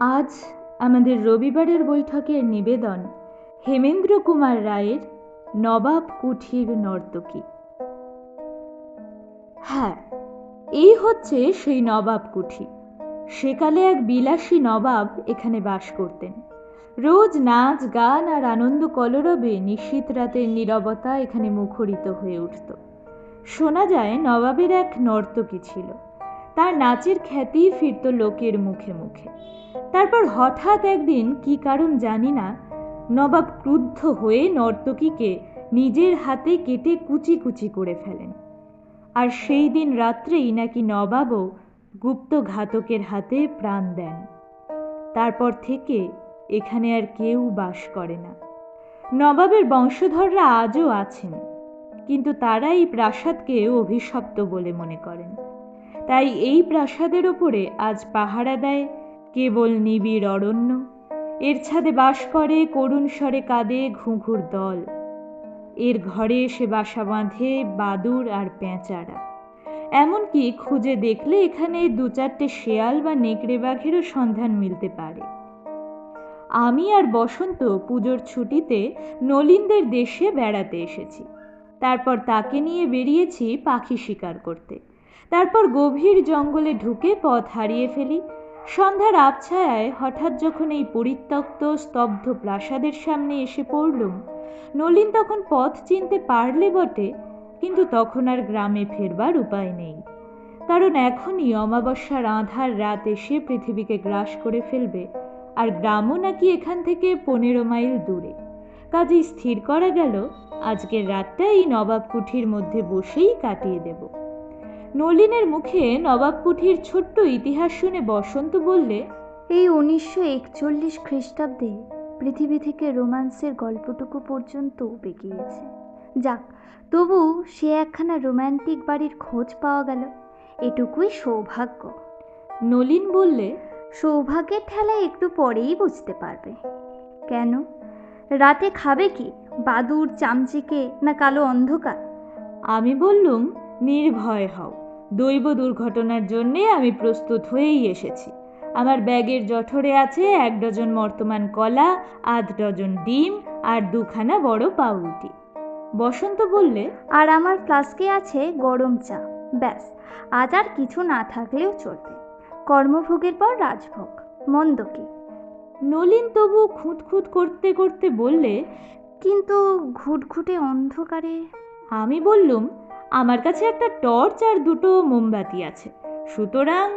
আজ আমাদের রবিবারের বৈঠকের নিবেদন হেমেন্দ্র কুমার রায়ের নবাব কুঠির নর্তকী। হ্যাঁ, এই হচ্ছে সেই নবাব কুঠি। সেকালে এক বিলাসী নবাব এখানে বাস করতেন। রোজ নাচ গান আর আনন্দ কলরবে নিশীথ রাতের নীরবতা এখানে মুখরিত হয়ে উঠত। শোনা যায় নবাবের এক নর্তকী ছিল, তার নাচের খ্যাতি ফিরত লোকের মুখে মুখে। তারপর হঠাৎ একদিন কি কারণ জানি না, নবাব ক্রুদ্ধ হয়ে নর্তকীকে নিজের হাতে কেটে কুচি কুচি করে ফেলেন। আর সেই দিন রাত্রেই নাকি নবাবও গুপ্ত ঘাতকের হাতে প্রাণ দেন। তারপর থেকে এখানে আর কেউ বাস করে না। নবাবের বংশধররা আজও আছেন, কিন্তু তারা এই প্রাসাদকে অভিশপ্ত বলে মনে করেন। তাই এই প্রাসাদের ওপরে আজ পাহারা দেয় কেবল নিবিড় অরণ্য। এর ছাদে বাস করে করুণ স্বরে কাঁদে ঘুঘুর দল। এর ঘরে এসে বাসা বাঁধে বাদুড় আর পেঁচারা। এমনকি খুঁজে দেখলে এখানে 2-4টে শেয়াল বা নেকড়ে বাঘেরও সন্ধান মিলতে পারে। আমি আর বসন্ত পুজোর ছুটিতে নলিনদের দেশে বেড়াতে এসেছি। তারপর তাকে নিয়ে বেরিয়েছি পাখি শিকার করতে। তারপর গভীর জঙ্গলে ঢুকে পথ হারিয়ে ফেলি। সন্ধ্যার আবছায়ায় হঠাৎ যখন এই পরিত্যক্ত স্তব্ধ প্রাসাদের সামনে এসে পড়লুম, নলিন তখন পথ চিনতে পারলে বটে, কিন্তু তখন আর গ্রামে ফেরবার উপায় নেই। কারণ এখনই অমাবস্যার আঁধার রাত এসে পৃথিবীকে গ্রাস করে ফেলবে, আর গ্রামও নাকি এখান থেকে 15 মাইল দূরে। কাজেই স্থির করা গেল আজকের রাতটা এই নবাব কুঠির মধ্যে বসেই কাটিয়ে দেব। নলিনের মুখে নবাব কুঠির ছোট্ট ইতিহাস শুনে বসন্ত বললে, এই 1941 খ্রিস্টাব্দে পৃথিবী থেকে রোম্যান্সের গল্পটুকু পর্যন্ত উবে গিয়েছে। যাক, তবু সে একখানা রোম্যান্টিক বাড়ির খোঁজ পাওয়া গেল, এটুকুই সৌভাগ্য। নলিন বললে, সৌভাগ্যের ঠেলায় একটু পরেই বুঝতে পারবে। কেন, রাতে খাবে কি, বাদুড়, চামচিকে না কালো অন্ধকার? আমি বললুম, নির্ভয় হও, দৈব দুর্ঘটনার জন্যে আমি প্রস্তুত হয়েই এসেছি। আমার ব্যাগের জঠরে আছে 1 ডজন মর্তমান কলা, 8 ডজন ডিম আর 2খানা বড় পাউরুটি। বসন্ত বললে, আর আমার ফ্লাস্কে আছে গরম চা। ব্যাস, আজ আর কিছু না থাকলেও চলবে। কর্মভোগের পর রাজভোগ, মন্দ কি? নলিন তবু খুঁতখুত করতে করতে বললে, কিন্তু ঘুটঘুটে অন্ধকারে। আমি বললুম, আমার কাছে একটা টর্চ আর 2টো মোমবাতি আছে, সুতরাং।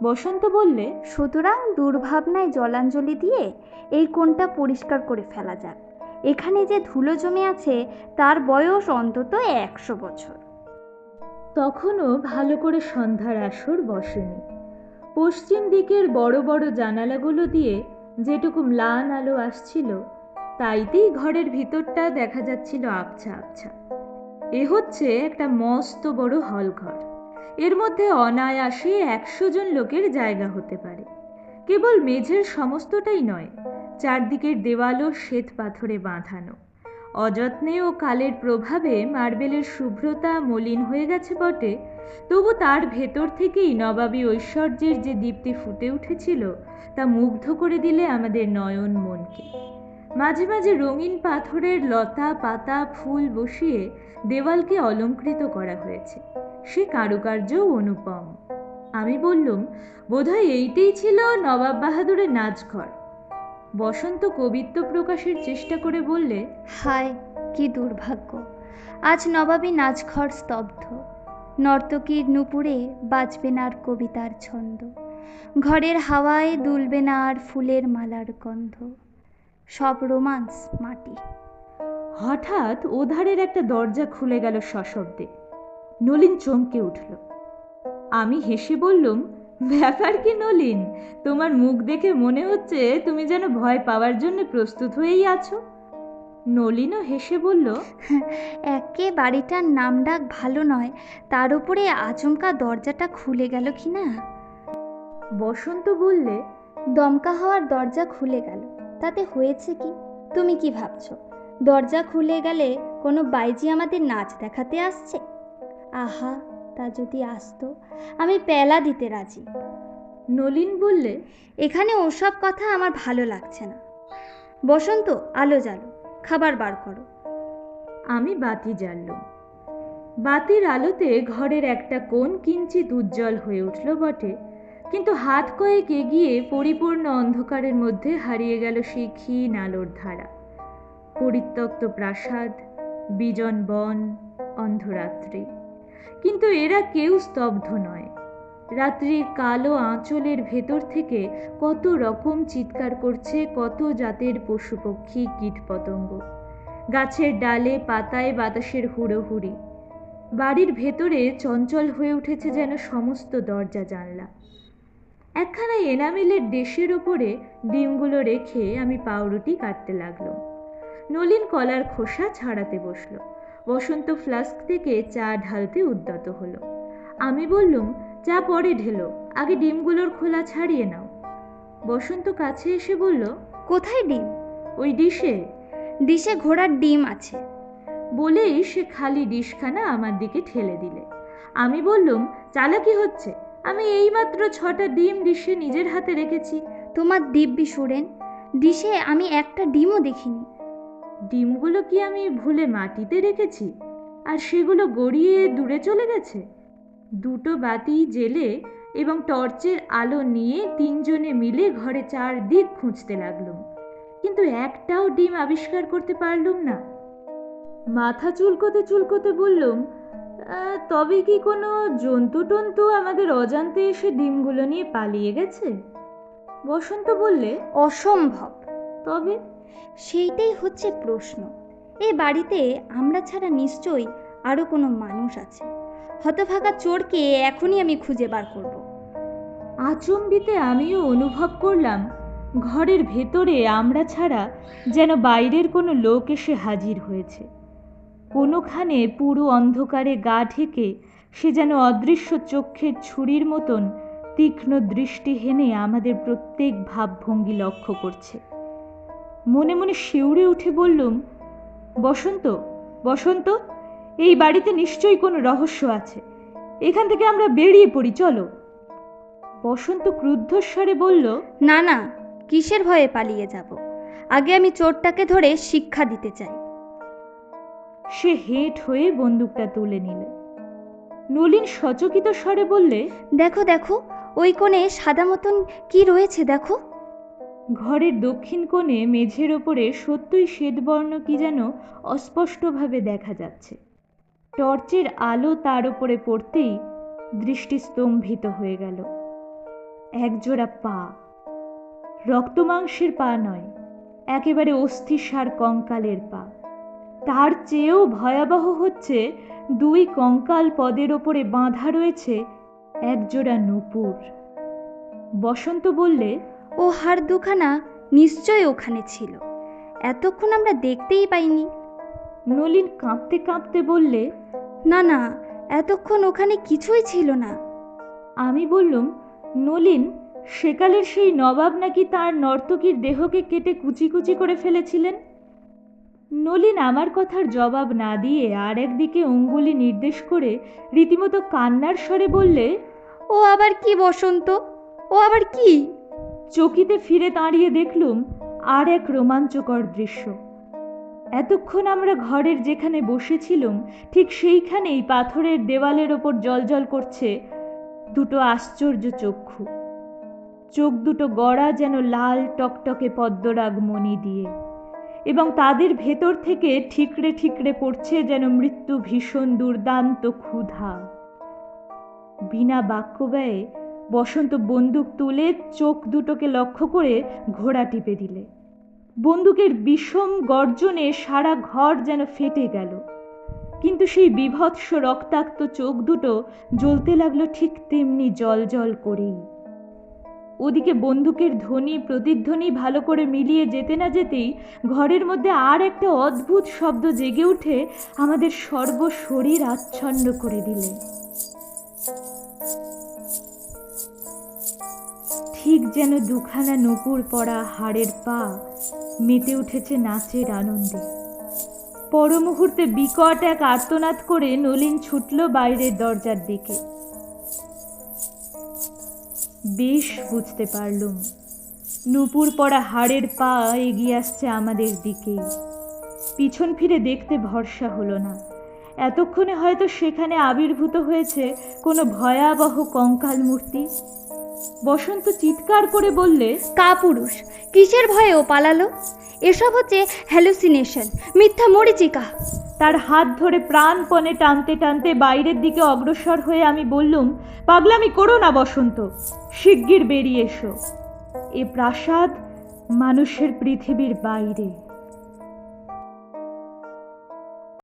বসন্ত বললে, সুতরাং দুর্ভাবনায় জলাঞ্জলি দিয়ে এই কোণটা পরিষ্কার করে ফেলা যাক। এখানে যে ধুলো জমে আছে তার বয়স অন্তত 100 বছর। তখনও ভালো করে সন্ধ্যার আসর বসেনি। পশ্চিম দিকের বড় বড় জানালাগুলো দিয়ে যেটুকু ম্লান আলো আসছিল, তাইতেই ঘরের ভিতরটা দেখা যাচ্ছিল আবছা আবছা। এ হচ্ছে একটা মস্ত বড় হল ঘর। এর মধ্যে অনায়াসে 100 জন লোকের জায়গা হতে পারে। কেবল মেঝের সমস্তটাই নয়, চারদিকের দেওয়ালও শ্বেত পাথরে বাঁধানো। অযত্নে ও কালের প্রভাবে মার্বেলের শুভ্রতা মলিন হয়ে গেছে বটে, তবু তার ভেতর থেকেই নবাবী ঐশ্বর্যের যে দীপ্তি ফুটে উঠেছিল, তা মুগ্ধ করে দিলে আমাদের নয়ন মনকে। মাঝে মাঝে রঙিন পাথরের লতা পাতা ফুল বসিয়ে দেওয়ালকে অলঙ্কৃত করা হয়েছে। সে কারুকার্যও অনুপম। আমি বললুম, বোধহয় এইটাই ছিল নবাব বাহাদুরের নাচঘর। বসন্ত কবিত্ব প্রকাশের চেষ্টা করে বললে, হায়, কি দুর্ভাগ্য! আজ নবাবী নাচঘর স্তব্ধ। নর্তকীর নূপুরে বাজবে না আর কবিতার ছন্দ, ঘরের হাওয়ায় দুলবে না আর ফুলের মালার গন্ধ। সব রোমান্স মাটি। হঠাৎ ওধারের একটা দরজা খুলে গেল সশব্দে। নলিন চমকে উঠল। আমি হেসে বললুম, ব্যাপার কি নলিন, তোমার মুখ দেখে মনে হচ্ছে তুমি যেন ভয় পাওয়ার জন্য প্রস্তুত হয়েই আছো। নলিনও হেসে বলল, একে বাড়িটার নাম ডাক ভালো নয়, তার উপরে আচমকা দরজাটা খুলে গেল কি না। বসন্ত বললে, দমকা হওয়ার দরজা খুলে গেল, তাতে হয়েছে কি? তুমি কি ভাবছো দরজা খুলে গেলে কোনো বাইজি আমাদের নাচ দেখাতে আসছে? আহা, তা যদি আসতো, আমি পেলা দিতে রাজি। নলিন বললে, এখানে ওসব কথা আমার ভালো লাগছে না। বসন্ত, আলো জ্বালো, খাবার বার করো। আমি বাতি জ্বাললুম। বাতির আলোতে ঘরের একটা কোণ কিঞ্চিত উজ্জ্বল হয়ে উঠল বটে, কিন্তু হাত কয়েক এগিয়ে পরিপূর্ণ অন্ধকারের মধ্যে হারিয়ে গেল সেই ক্ষীণ আলোর ধারা। পরিত্যক্ত প্রাসাদ, বিজন বন, অন্ধরাত্রি, কিন্তু এরা কেউ স্তব্ধ নয়। রাত্রির কালো আঁচলের ভেতর থেকে কত রকম চিৎকার করছে কত জাতের পশু পক্ষী, কীট পতঙ্গ। গাছের ডালে পাতায় বাতাসের হুড়োহুড়ি। বাড়ির ভেতরে চঞ্চল হয়ে উঠেছে যেন সমস্ত দরজা জানলা। একখানা এনামেলের ডিশের ওপরে ডিমগুলো রেখে আমি পাউরুটি কাটতে লাগলাম। নলিন কলার খোসা ছাড়াতে বসলো। বসন্ত ফ্লাস্ক থেকে চা ঢালতে উদ্যত হলো। আমি বললুম, চা পরে ঢেলো, আগে ডিমগুলোর খোলা ছাড়িয়ে নাও। বসন্ত কাছে এসে বলল, কোথায় ডিম? ওই ডিশে। ডিশে ঘোড়ার ডিম আছে। বলেই সে খালি ডিশখানা আমার দিকে ঠেলে দিলে। আমি বললুম, চালাকি হচ্ছে, আমি এইমাত্র 6টা ডিম ডিশে নিজের হাতে রেখেছি। তোমার দিব্যি সুরেন, ডিশে আমি একটা ডিমও দেখিনি। ডিমগুলো কি আমি ভুলে মাটিতে রেখেছি আর সেগুলো গড়িয়ে দূরে চলে গেছে? 2টো বাতি জেলে এবং টর্চের আলো নিয়ে 3জনে মিলে ঘরে 4 দিক খুঁজতে লাগলুম, কিন্তু একটাও ডিম আবিষ্কার করতে পারলুম না। মাথা চুলকোতে চুলকোতে বললুম, তবে কি কোনো জন্তু টন্তু আমাদের অজান্তে এসে ডিমগুলো নিয়ে পালিয়ে গেছে? বসন্ত বললে, অসম্ভব। তবে? সেইটাই হচ্ছে প্রশ্ন। এই বাড়িতে আমরা ছাড়া নিশ্চয়ই আরও কোনো মানুষ আছে। হতভাগা চোরকে এখনই আমি খুঁজে বার করব। আচম্বিতে আমিও অনুভব করলাম ঘরের ভেতরে আমরা ছাড়া যেন বাইরের কোনো লোক এসে হাজির হয়েছে। কোনোখানে পুরো অন্ধকারে গা ঢেকে সে যেন অদৃশ্য চক্ষের ছুরির মতন তীক্ষ্ণ দৃষ্টি হেনে আমাদের প্রত্যেক ভাবভঙ্গি লক্ষ্য করছে। মনে মনে শিউরে উঠে বললুম, বসন্ত, বসন্ত, এই বাড়িতে নিশ্চয়ই কোনো রহস্য আছে, এখান থেকে আমরা বেরিয়ে পড়ি, চলো। বসন্ত ক্রুদ্ধস্বরে বলল, না না, কিসের ভয়ে পালিয়ে যাব? আগে আমি চোরটাকে ধরে শিক্ষা দিতে চাই। সে হেঁট হয়ে বন্দুকটা তুলে নিলে। নলিন সচকিত স্বরে বললে, দেখো দেখো, ওই কোণে সাদা মতন কি রয়েছে দেখো। ঘরের দক্ষিণ কোণে মেঝের ওপরে সত্যই শ্বেতবর্ণ কি যেন অস্পষ্টভাবে দেখা যাচ্ছে। টর্চের আলো তার ওপরে পড়তেই দৃষ্টি স্তম্ভিত হয়ে গেল। একজোড়া পা, রক্তমাংসের পা নয়, একেবারে অস্থিসার কঙ্কালের পা। তার চেয়েও ভয়াবহ হচ্ছে 2 কঙ্কাল পদের ওপরে বাঁধা রয়েছে একজোড়া নূপুর। বসন্ত বললে, ও হাড় দুখানা নিশ্চয় ওখানে ছিল, এতক্ষণ আমরা দেখতেই পাইনি। নলিন কাঁপতে কাঁপতে বললে, না না, এতক্ষণ ওখানে কিছুই ছিল না। আমি বললুম, নলিন, সেকালের সেই নবাব নাকি তার নর্তকীর দেহকে কেটে কুচি কুচি করে ফেলেছিলেন। নলিন আমার কথার জবাব না দিয়ে আর একদিকে অঙ্গুলি নির্দেশ করে রীতিমতো কান্নার স্বরে বললে, ও আবার কি বসন্ত, ও আবার কি? চকিতে ফিরে দাঁড়িয়ে দেখলুম আর এক রোমাঞ্চকর দৃশ্য। এতক্ষণ আমরা ঘরের যেখানে বসেছিলুম ঠিক সেইখানেই পাথরের দেওয়ালের ওপর জলজল করছে 2টো আশ্চর্য চক্ষু। চোখ দুটো গড়া যেন লাল টকটকে পদ্মরাগ মণি দিয়ে, এবং তাদের ভেতর থেকে ঠিকরে ঠিকরে পড়ছে যেন মৃত্যু ভীষণ দুর্দান্ত ক্ষুধা। বিনা বাক্য ব্যয়ে বসন্ত বন্দুক তুলে চোখ দুটোকে লক্ষ্য করে ঘোড়া টিপে দিলে। বন্দুকের বিষম গর্জনে সারা ঘর যেন ফেটে গেল, কিন্তু সেই বিভৎস রক্তাক্ত চোখ দুটো জ্বলতে লাগলো ঠিক তেমনি জল জল করেই। ওদিকে বন্দুকের ধ্বনি প্রতিধ্বনি ভালো করে মিলিয়ে যেতে না যেতেই ঘরের মধ্যে আর একটা অদ্ভুত শব্দ জেগে উঠে আমাদের সর্বশরীর আচ্ছন্ন করে দিলে। ঠিক যেন 2খানা নূপুর পরা হাড়ের পা মেতে উঠেছে নাচের আনন্দে। পরমুহূর্তে বিকট এক আর্তনাদ করে নলিন ছুটল বাইরের দরজার দিকে। বেশ বুঝতে পারলুম, নূপুর পরা হাড়ের পা এগিয়ে আসছে আমাদের দিকেই। পিছন ফিরে দেখতে ভরসা হলো না, এতক্ষণে হয়তো সেখানে আবির্ভূত হয়েছে কোনো ভয়াবহ কঙ্কাল মূর্তি। বসন্ত চিৎকার করে বললে, কাপুরুষ, কিসের ভয়ে ও পালালো? এসব হচ্ছে হ্যালুসিনেশন, মিথ্যা মরিচিকা। তার হাত ধরে প্রাণপণে টানতে টানতে বাইরের দিকে অগ্রসর হয়ে আমি বললুম, পাগলামি করো না বসন্ত, শিগগির বেরিয়ে এসো। এ প্রাসাদ মানুষের পৃথিবীর বাইরে।